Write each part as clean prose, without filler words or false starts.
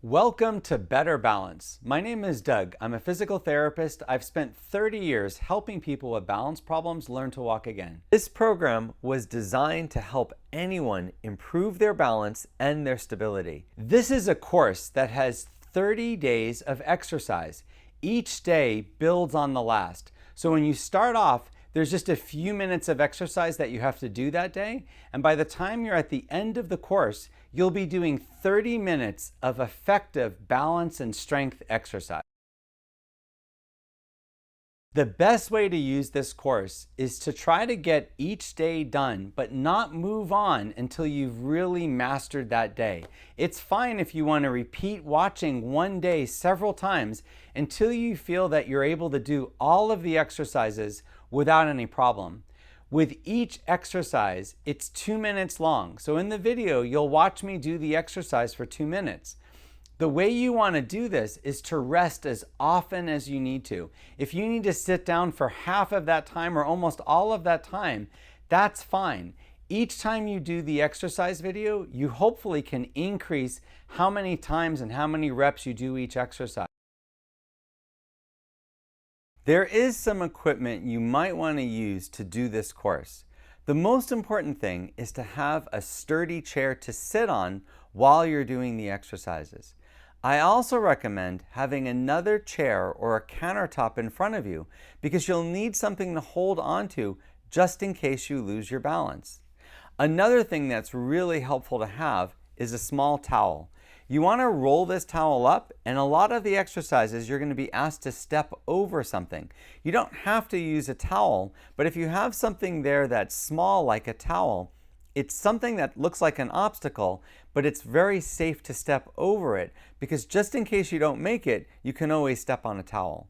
Welcome to Better Balance. My name is Doug. I'm a physical therapist. I've spent 30 years helping people with balance problems learn to walk again. This program was designed to help anyone improve their balance and their stability. This is a course that has 30 days of exercise. Each day builds on the last. So when you start off, there's just a few minutes of exercise that you have to do that day. And by the time you're at the end of the course, you'll be doing 30 minutes of effective balance and strength exercise. The best way to use this course is to try to get each day done, but not move on until you've really mastered that day. It's fine if you want to repeat watching one day several times until you feel that you're able to do all of the exercises without any problem. With each exercise, it's 2 minutes long. So in the video, you'll watch me do the exercise for 2 minutes. The way you want to do this is to rest as often as you need to. If you need to sit down for half of that time or almost all of that time, that's fine. Each time you do the exercise video, you hopefully can increase how many times and how many reps you do each exercise. There is some equipment you might want to use to do this course. The most important thing is to have a sturdy chair to sit on while you're doing the exercises. I also recommend having another chair or a countertop in front of you because you'll need something to hold onto just in case you lose your balance. Another thing that's really helpful to have is a small towel. You want to roll this towel up, and a lot of the exercises you're going to be asked to step over something. You don't have to use a towel, but if you have something there that's small like a towel, it's something that looks like an obstacle, but it's very safe to step over it because just in case you don't make it, you can always step on a towel.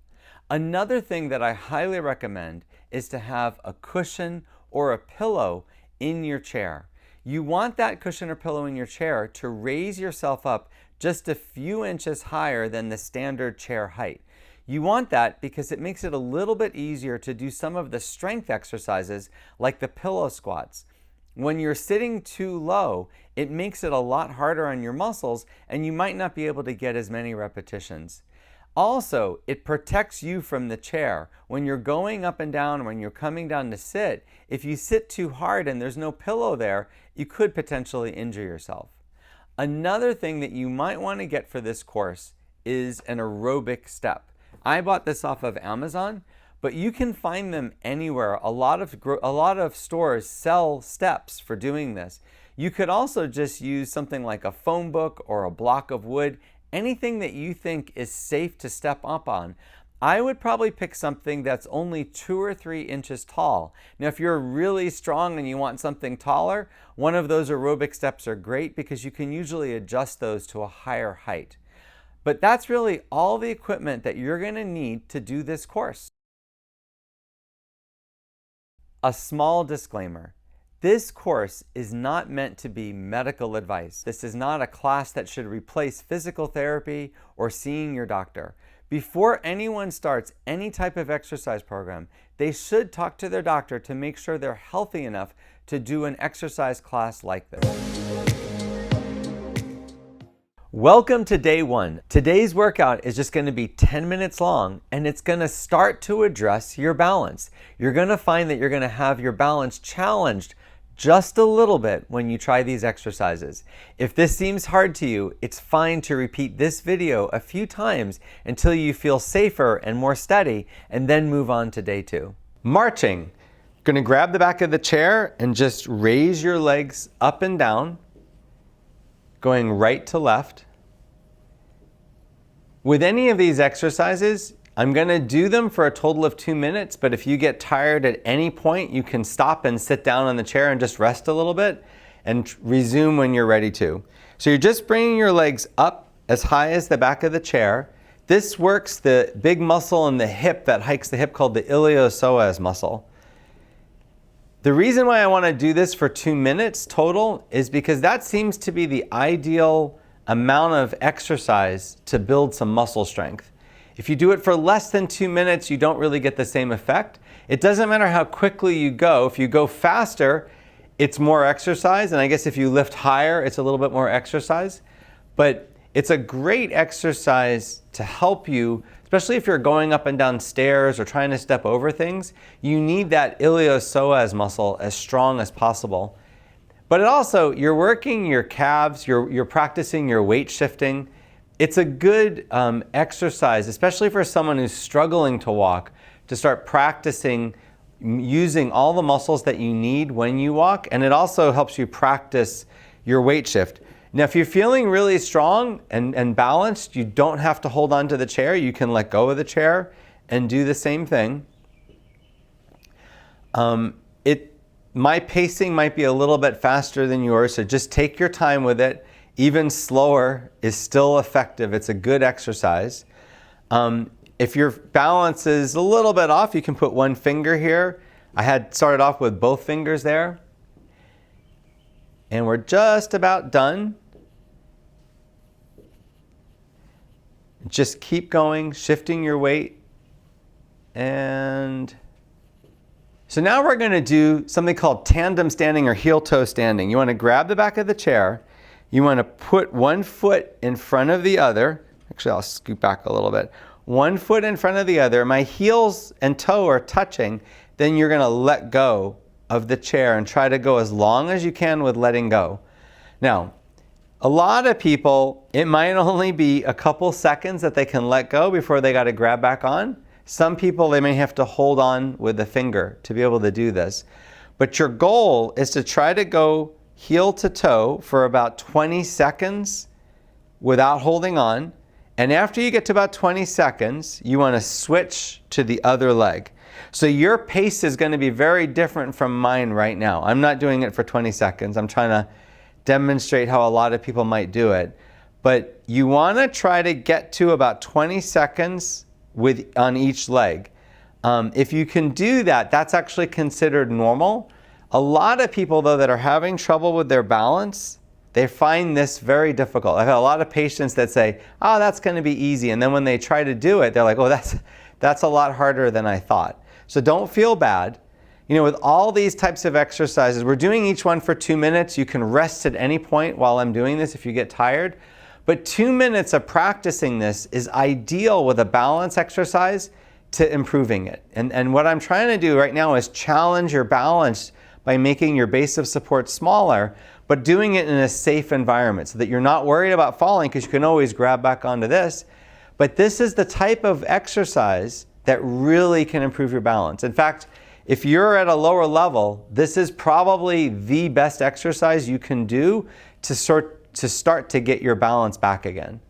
Another thing that I highly recommend is to have a cushion or a pillow in your chair. You want that cushion or pillow in your chair to raise yourself up just a few inches higher than the standard chair height. You want that because it makes it a little bit easier to do some of the strength exercises like the pillow squats. When you're sitting too low, it makes it a lot harder on your muscles and you might not be able to get as many repetitions. Also, it protects you from the chair. When you're going up and down, when you're coming down to sit, if you sit too hard and there's no pillow there, you could potentially injure yourself. Another thing that you might want to get for this course is an aerobic step. I bought this off of Amazon, but you can find them anywhere. A lot of stores sell steps for doing this. You could also just use something like a phone book or a block of wood, anything that you think is safe to step up on. I would probably pick something that's only 2 or 3 inches tall. Now, if you're really strong and you want something taller, one of those aerobic steps are great because you can usually adjust those to a higher height. But that's really all the equipment that you're going to need to do this course. A small disclaimer. This course is not meant to be medical advice. This is not a class that should replace physical therapy or seeing your doctor. Before anyone starts any type of exercise program, they should talk to their doctor to make sure they're healthy enough to do an exercise class like this. Welcome to day 1. Today's workout is just going to be 10 minutes long and it's going to start to address your balance. You're going to find that you're going to have your balance challenged just a little bit when you try these exercises. If this seems hard to you, it's fine to repeat this video a few times until you feel safer and more steady and then move on to day 2. Marching. Going to grab the back of the chair and just raise your legs up and down, going right to left. With any of these exercises, I'm going to do them for a total of 2 minutes, but if you get tired at any point, you can stop and sit down on the chair and just rest a little bit and resume when you're ready to. So you're just bringing your legs up as high as the back of the chair. This works the big muscle in the hip that hikes the hip called the iliopsoas muscle. The reason why I want to do this for 2 minutes total is because that seems to be the ideal amount of exercise to build some muscle strength. If you do it for less than 2 minutes, you don't really get the same effect. It doesn't matter how quickly you go. If you go faster, it's more exercise. And I guess if you lift higher, it's a little bit more exercise. But It's a great exercise to help you, especially if you're going up and down stairs or trying to step over things. You need that iliopsoas muscle as strong as possible. But it also, you're working your calves, you're practicing your weight shifting. It's a good exercise, especially for someone who's struggling to walk, to start practicing using all the muscles that you need when you walk. And it also helps you practice your weight shift. Now, if you're feeling really strong and balanced, you don't have to hold on to the chair. You can let go of the chair and do the same thing. My pacing might be a little bit faster than yours, so just take your time with it. Even slower is still effective. It's a good exercise. If your balance is a little bit off, you can put one finger here. I had started off with both fingers there. And we're just about done. Just keep going, shifting your weight. And so now we're going to do something called tandem standing or heel toe standing. You want to grab the back of the chair. You want to put one foot in front of the other. Actually, I'll scoot back a little bit. One foot in front of the other. My heels and toe are touching. Then you're going to let go of the chair and try to go as long as you can with letting go. Now, a lot of people, it might only be a couple seconds that they can let go before they got to grab back on. Some people, they may have to hold on with a finger to be able to do this. But your goal is to try to go heel to toe for about 20 seconds without holding on. And after you get to about 20 seconds, you want to switch to the other leg. So your pace is going to be very different from mine right now. I'm not doing it for 20 seconds. I'm trying to demonstrate how a lot of people might do it. But you want to try to get to about 20 seconds on each leg. If you can do that, that's actually considered normal. A lot of people, though, that are having trouble with their balance, they find this very difficult. I've had a lot of patients that say, oh, that's going to be easy. And then when they try to do it, they're like, oh, that's a lot harder than I thought. So don't feel bad. You know, with all these types of exercises, we're doing each one for 2 minutes. You can rest at any point while I'm doing this if you get tired. But 2 minutes of practicing this is ideal with a balance exercise to improving it. And what I'm trying to do right now is challenge your balance by making your base of support smaller, but doing it in a safe environment so that you're not worried about falling, because you can always grab back onto this. But this is the type of exercise that really can improve your balance. In fact, if you're at a lower level, this is probably the best exercise you can do to start to get your balance back again.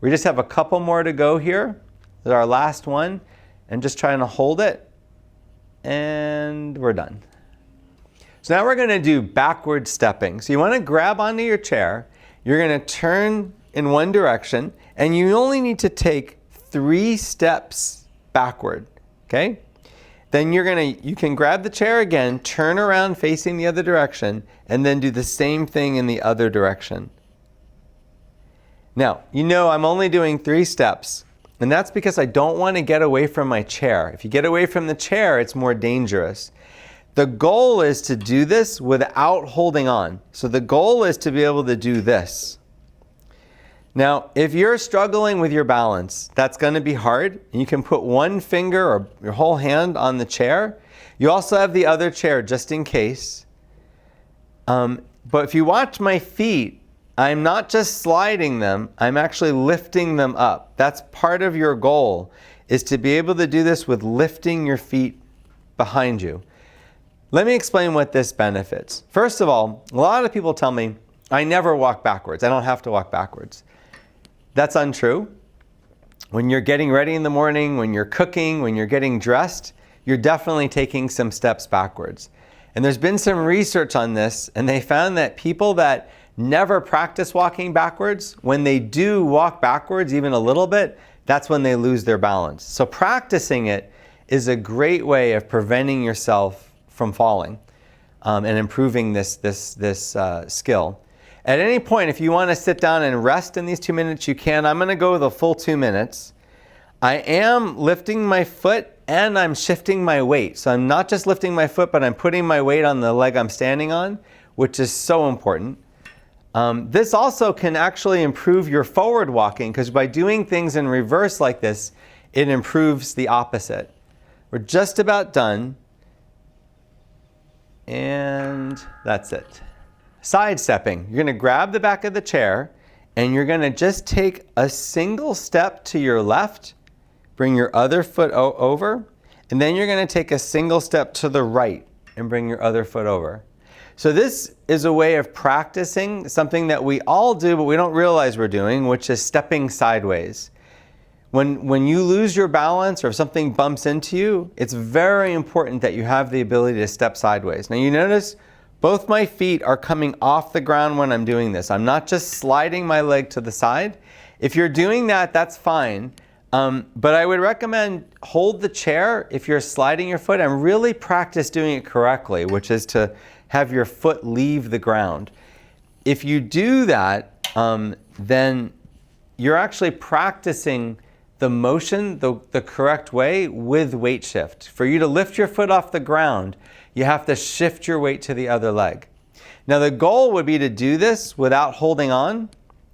We just have a couple more to go here. This is our last one. And just trying to hold it. And we're done. So now we're going to do backward stepping. So you want to grab onto your chair. You're going to turn in one direction. And you only need to take 3 steps backward. Okay? Then you can grab the chair again, turn around facing the other direction, and then do the same thing in the other direction. Now, you know I'm only doing 3 steps, and that's because I don't want to get away from my chair. If you get away from the chair, it's more dangerous. The goal is to do this without holding on. So the goal is to be able to do this. Now, if you're struggling with your balance, that's going to be hard. You can put one finger or your whole hand on the chair. You also have the other chair just in case. But if you watch my feet, I'm not just sliding them, I'm actually lifting them up. That's part of your goal, is to be able to do this with lifting your feet behind you. Let me explain what this benefits. First of all, a lot of people tell me, I never walk backwards. I don't have to walk backwards. That's untrue. When you're getting ready in the morning, when you're cooking, when you're getting dressed, you're definitely taking some steps backwards. And there's been some research on this, and they found that people that never practice walking backwards, when they do walk backwards even a little bit, that's when they lose their balance. So practicing it is a great way of preventing yourself from falling and improving this skill. At any point, if you want to sit down and rest in these 2 minutes, you can. I'm going to go the full 2 minutes. I am lifting my foot and I'm shifting my weight. So I'm not just lifting my foot, but I'm putting my weight on the leg I'm standing on, which is so important. This also can actually improve your forward walking, because by doing things in reverse like this, it improves the opposite. We're just about done. And that's it. Sidestepping. You're going to grab the back of the chair and you're going to just take a single step to your left, bring your other foot over, and then you're going to take a single step to the right and bring your other foot over. So this is a way of practicing something that we all do but we don't realize we're doing, which is stepping sideways. When you lose your balance or if something bumps into you, it's very important that you have the ability to step sideways. Now you notice both my feet are coming off the ground when I'm doing this. I'm not just sliding my leg to the side. If you're doing that, that's fine. But I would recommend hold the chair if you're sliding your foot and really practice doing it correctly, which is to have your foot leave the ground. If you do that, then you're actually practicing the motion the correct way with weight shift. For you to lift your foot off the ground, you have to shift your weight to the other leg. Now the goal would be to do this without holding on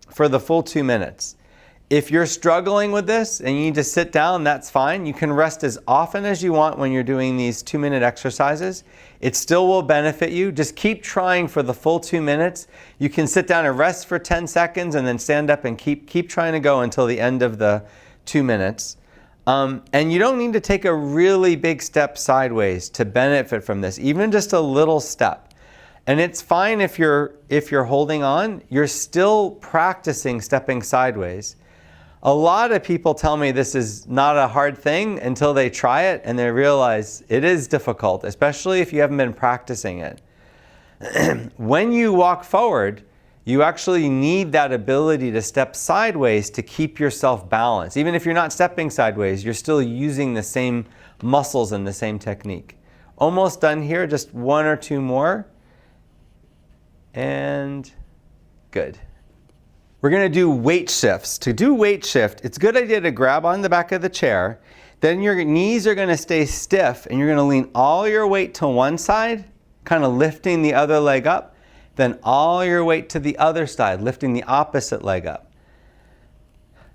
for the full 2 minutes. If you're struggling with this and you need to sit down, that's fine. You can rest as often as you want when you're doing these 2-minute exercises. It still will benefit you. Just keep trying for the full 2 minutes. You can sit down and rest for 10 seconds and then stand up and keep trying to go until the end of the 2 minutes. And you don't need to take a really big step sideways to benefit from this, even just a little step. And it's fine if you're holding on, you're still practicing stepping sideways. A lot of people tell me this is not a hard thing until they try it and they realize it is difficult, especially if you haven't been practicing it. When you walk forward, you actually need that ability to step sideways to keep yourself balanced. Even if you're not stepping sideways, you're still using the same muscles and the same technique. Almost done here, just 1 or 2 more. And good. We're going to do weight shifts. To do weight shift, it's a good idea to grab on the back of the chair. Then your knees are going to stay stiff and you're going to lean all your weight to one side, kind of lifting the other leg up. Then all your weight to the other side, lifting the opposite leg up.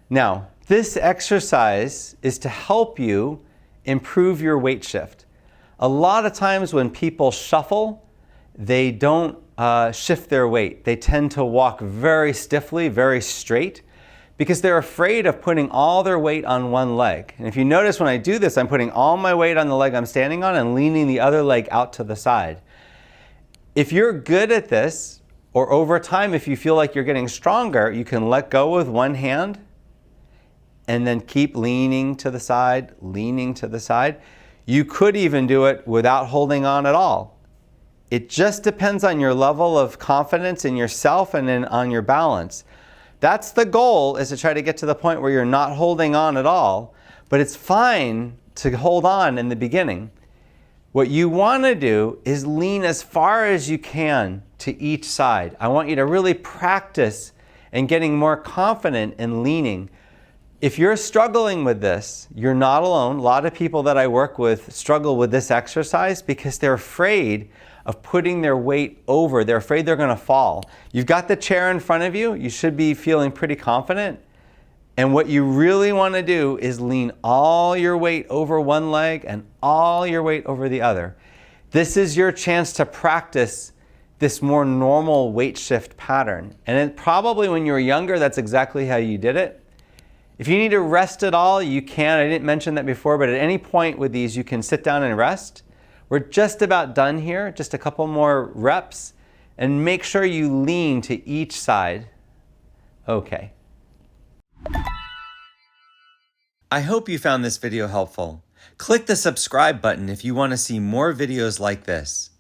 Now, this exercise is to help you improve your weight shift. A lot of times when people shuffle, they don't shift their weight. They tend to walk very stiffly, very straight, because they're afraid of putting all their weight on one leg. And if you notice when I do this, I'm putting all my weight on the leg I'm standing on and leaning the other leg out to the side. If you're good at this, or over time, if you feel like you're getting stronger, you can let go with one hand and then keep leaning to the side, leaning to the side. You could even do it without holding on at all. It just depends on your level of confidence in yourself and then on your balance. That's the goal, is to try to get to the point where you're not holding on at all, but it's fine to hold on in the beginning. What you want to do is lean as far as you can to each side. I want you to really practice and getting more confident in leaning. If you're struggling with this, you're not alone. A lot of people that I work with struggle with this exercise because they're afraid of putting their weight over. They're afraid they're going to fall. You've got the chair in front of you. You should be feeling pretty confident. And what you really want to do is lean all your weight over one leg and all your weight over the other. This is your chance to practice this more normal weight shift pattern. And probably when you were younger, that's exactly how you did it. If you need to rest at all, you can. I didn't mention that before, but at any point with these, you can sit down and rest. We're just about done here, just a couple more reps. And make sure you lean to each side. Okay. I hope you found this video helpful. Click the subscribe button if you want to see more videos like this.